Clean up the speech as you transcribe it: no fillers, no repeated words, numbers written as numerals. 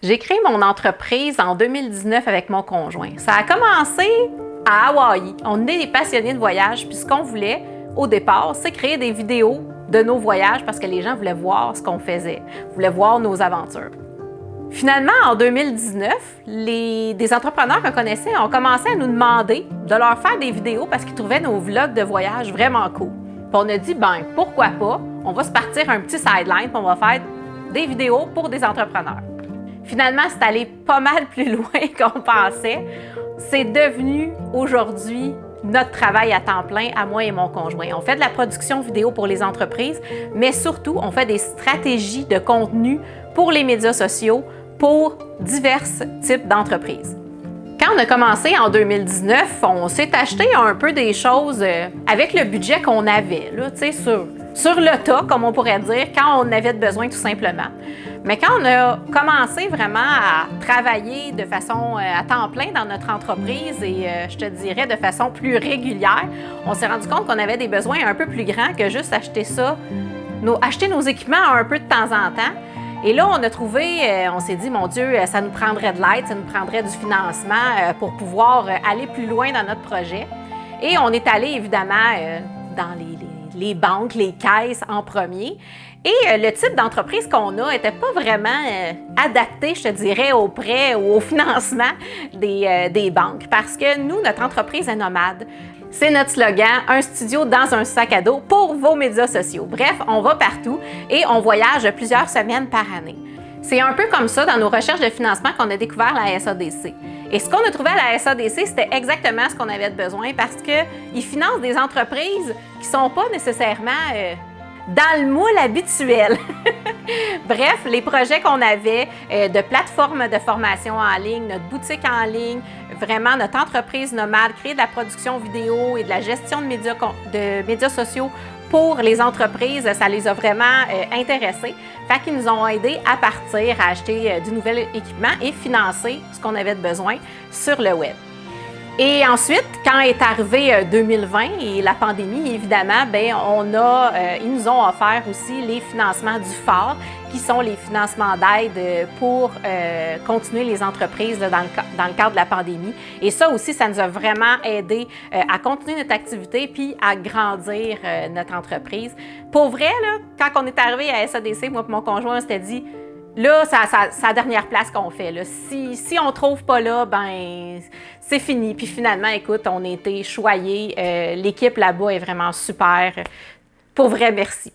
J'ai créé mon entreprise en 2019 avec mon conjoint. Ça a commencé à Hawaï. On est des passionnés de voyage, puis ce qu'on voulait au départ, c'est créer des vidéos de nos voyages parce que les gens voulaient voir ce qu'on faisait, voulaient voir nos aventures. Finalement, en 2019, des entrepreneurs qu'on connaissait ont commencé à nous demander de leur faire des vidéos parce qu'ils trouvaient nos vlogs de voyage vraiment cool. Puis on a dit, ben pourquoi pas, on va se partir un petit sideline, puis on va faire des vidéos pour des entrepreneurs. Finalement, c'est allé pas mal plus loin qu'on pensait. C'est devenu aujourd'hui notre travail à temps plein, à moi et mon conjoint. On fait de la production vidéo pour les entreprises, mais surtout, on fait des stratégies de contenu pour les médias sociaux pour divers types d'entreprises. Quand on a commencé en 2019, on s'est acheté un peu des choses avec le budget qu'on avait, là, sur le tas, comme on pourrait dire, quand on avait besoin tout simplement. Mais quand on a commencé vraiment à travailler de façon à temps plein dans notre entreprise et je te dirais de façon plus régulière, on s'est rendu compte qu'on avait des besoins un peu plus grands que juste acheter nos équipements un peu de temps en temps. Et là, on a trouvé, on s'est dit, mon Dieu, ça nous prendrait de l'aide, ça nous prendrait du financement pour pouvoir aller plus loin dans notre projet. Et on est allé évidemment dans les banques, les caisses en premier. Et le type d'entreprise qu'on a n'était pas vraiment adapté, je te dirais, aux prêts ou au financement des banques. Parce que nous, notre entreprise est nomade. C'est notre slogan, un studio dans un sac à dos pour vos médias sociaux. Bref, on va partout et on voyage plusieurs semaines par année. C'est un peu comme ça dans nos recherches de financement qu'on a découvert la SADC. Et ce qu'on a trouvé à la SADC, c'était exactement ce qu'on avait besoin parce qu'ils financent des entreprises qui ne sont pas nécessairement dans le moule habituel. Bref, les projets qu'on avait de plateformes de formation en ligne, notre boutique en ligne, vraiment notre entreprise nomade, créer de la production vidéo et de la gestion de médias sociaux pour les entreprises, ça les a vraiment intéressés. Fait qu'ils nous ont aidés à partir, à acheter du nouvel équipement et financer ce qu'on avait de besoin sur le web. Et ensuite, quand est arrivé 2020 et la pandémie, évidemment, ils nous ont offert aussi les financements du FAR, qui sont les financements d'aide pour continuer les entreprises là, dans le cadre de la pandémie. Et ça aussi, ça nous a vraiment aidé à continuer notre activité puis à grandir notre entreprise. Pour vrai, là, quand on est arrivé à SADC, moi et mon conjoint, on s'était dit, là, c'est la dernière place qu'on fait. Là. Si on ne trouve pas là, ben c'est fini. Puis finalement, écoute, on a été choyés. L'équipe là-bas est vraiment super. Pour vrai, merci.